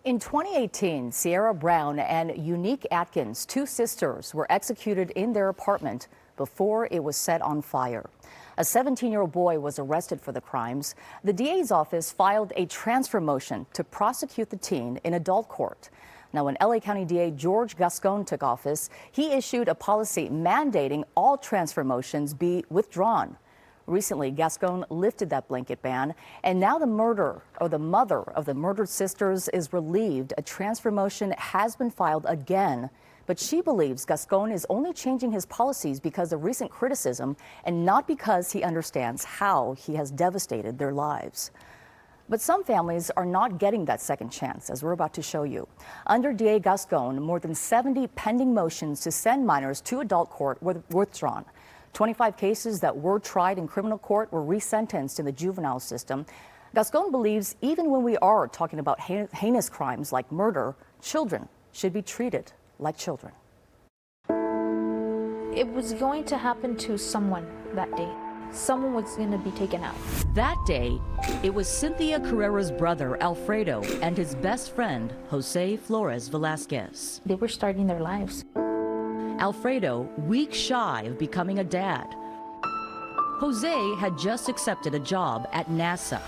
In 2018, Sierra Brown and Unique Atkins, two sisters, were executed in their apartment before it was set on fire. A 17-year-old boy was arrested for the crimes. The DA's office filed a transfer motion to prosecute the teen in adult court. Now, when LA County DA George Gascon took office, he issued a policy mandating all transfer motions be withdrawn. Recently, Gascon lifted that blanket ban, and now the mother of the murdered sisters is relieved. A transfer motion has been filed again, but she believes Gascon is only changing his policies because of recent criticism and not because he understands how he has devastated their lives. But some families are not getting that second chance, as we're about to show you. Under DA Gascon, more than 70 pending motions to send minors to adult court were withdrawn. 25 cases that were tried in criminal court were resentenced in the juvenile system. Gascon believes even when we are talking about heinous crimes like murder, children should be treated like children. It was going to happen to someone that day. Someone was going to be taken out. That day, it was Cynthia Carrera's brother, Alfredo, and his best friend, Jose Flores Velasquez. They were starting their lives. Alfredo, weeks shy of becoming a dad. Jose had just accepted a job at NASA.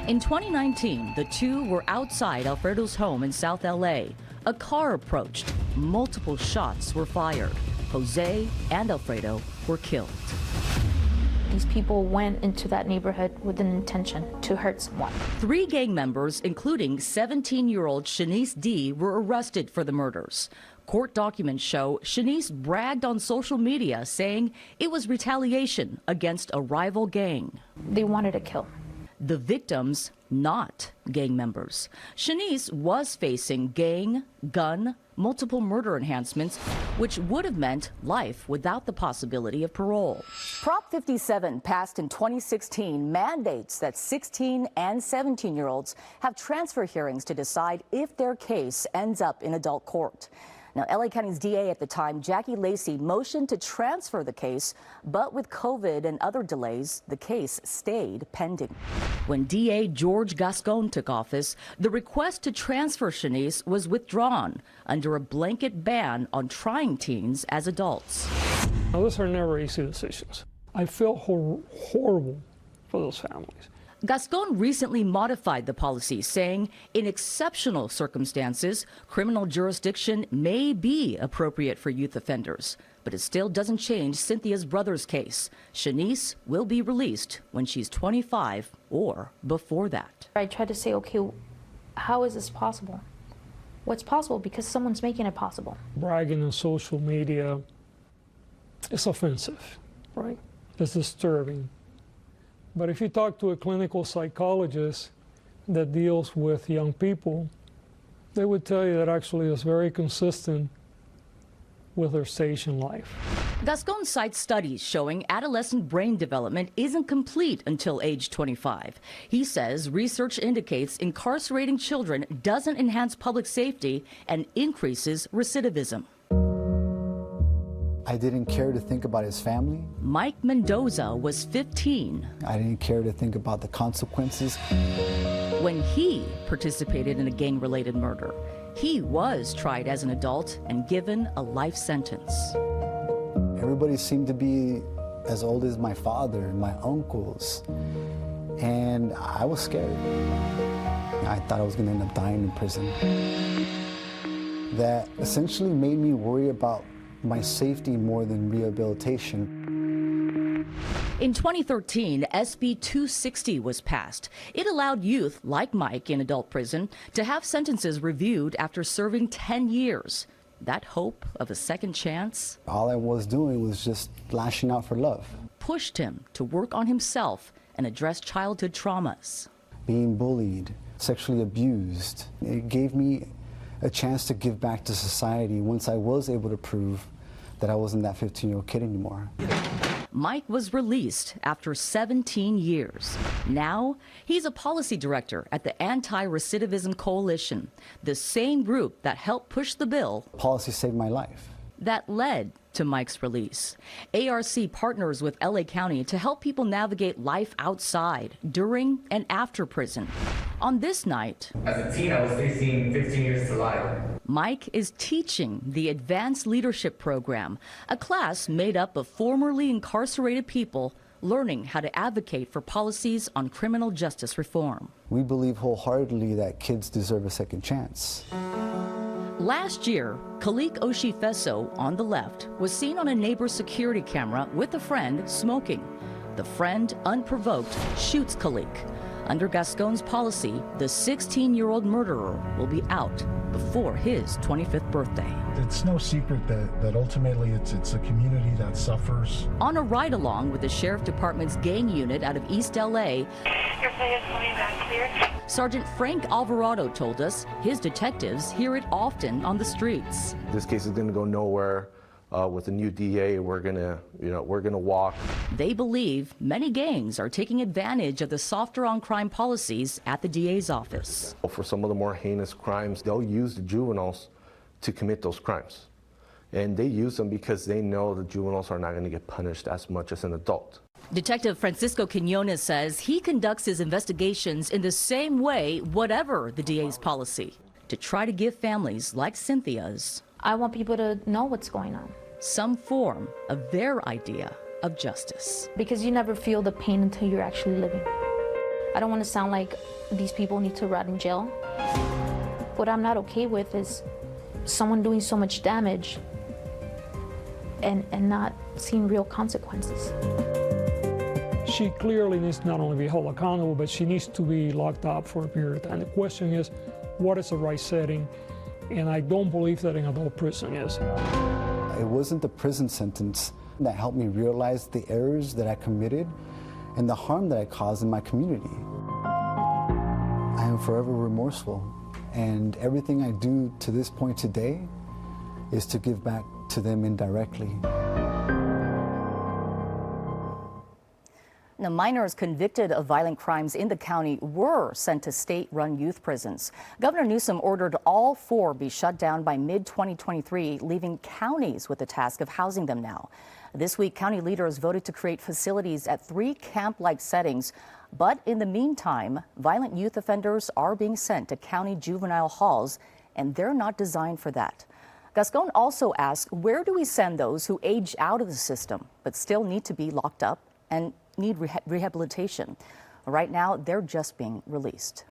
In 2019, the two were outside Alfredo's home in South LA. A car approached. Multiple shots were fired. Jose and Alfredo were killed. These people went into that neighborhood with an intention to hurt someone. 3 gang members, including 17-year-old Shanice D., were arrested for the murders. Court documents show Shanice bragged on social media, saying it was retaliation against a rival gang. They wanted to kill. The victims, not gang members. Shanice was facing gang, gun, multiple murder enhancements, which would have meant life without the possibility of parole. Prop 57, passed in 2016, mandates that 16 and 17-year-olds have transfer hearings to decide if their case ends up in adult court. Now, LA County's DA at the time, Jackie Lacey, motioned to transfer the case, but with COVID and other delays, the case stayed pending. When DA George Gascon took office, the request to transfer Shanice was withdrawn under a blanket ban on trying teens as adults. Now, those are never easy decisions. I feel horrible for those families. Gascon recently modified the policy, saying in exceptional circumstances, criminal jurisdiction may be appropriate for youth offenders. But it still doesn't change Cynthia's brother's case. Shanice will be released when she's 25 or before that. I tried to say, okay, how is this possible? What's possible? Because someone's making it possible. Bragging on social media is offensive, right? It's disturbing. But if you talk to a clinical psychologist that deals with young people, they would tell you that actually is very consistent with their stage in life. Gascon cites studies showing adolescent brain development isn't complete until age 25. He says research indicates incarcerating children doesn't enhance public safety and increases recidivism. I didn't care to think about his family. Mike Mendoza was 15. I didn't care to think about the consequences. When he participated in a gang-related murder, he was tried as an adult and given a life sentence. Everybody seemed to be as old as my father and my uncles, and I was scared. I thought I was going to end up dying in prison. That essentially made me worry about my safety more than rehabilitation. In 2013, SB 260 was passed. It allowed youth like Mike in adult prison to have sentences reviewed after serving 10 years. That hope of a second chance? All I was doing was just lashing out for love. Pushed him to work on himself and address childhood traumas. Being bullied, sexually abused, it gave me a chance to give back to society once I was able to prove that I wasn't that 15-year-old kid anymore. Mike was released after 17 years. Now, he's a policy director at the Anti-Recidivism Coalition, the same group that helped push the bill. Policy saved my life. that led to Mike's release. ARC partners with LA County to help people navigate life outside, during and after prison. On this night, as a teen, I was facing 15 years to life. Mike is teaching the Advanced Leadership Program, a class made up of formerly incarcerated people learning how to advocate for policies on criminal justice reform. We believe wholeheartedly that kids deserve a second chance. Last year, Khalik Oshifeso, on the left, was seen on a neighbor's security camera with a friend smoking. The friend, unprovoked, shoots Khalik. Under Gascon's policy, the 16-year-old murderer will be out before his 25th birthday. It's no secret that ultimately it's a community that suffers. On a ride-along with the Sheriff Department's gang unit out of East LA, Sergeant Frank Alvarado told us his detectives hear it often on the streets. This case is going to go nowhere. With the new DA, we're gonna walk. They believe many gangs are taking advantage of the softer on crime policies at the DA's office. For some of the more heinous crimes, they'll use the juveniles to commit those crimes. And they use them because they know the juveniles are not going to get punished as much as an adult. Detective Francisco Quinones says he conducts his investigations in the same way, whatever the DA's policy, to try to give families like Cynthia's I want people to know what's going on. some form of their idea of justice. Because you never feel the pain until you're actually living. I don't want to sound like these people need to rot in jail. What I'm not okay with is someone doing so much damage and not seeing real consequences. She clearly needs to not only be held accountable, but she needs to be locked up for a period of time. The question is, what is the right setting? And I don't believe that an adult prison is. It wasn't the prison sentence that helped me realize the errors that I committed and the harm that I caused in my community. I am forever remorseful, and everything I do to this point today is to give back to them indirectly. Now, minors convicted of violent crimes in the county were sent to state-run youth prisons. Governor Newsom ordered all 4 be shut down by mid-2023, leaving counties with the task of housing them now. This week, county leaders voted to create facilities at 3 camp-like settings. But in the meantime, violent youth offenders are being sent to county juvenile halls, and they're not designed for that. Gascon also asked, where do we send those who age out of the system but still need to be locked up and need rehabilitation? Right now, they're just being released.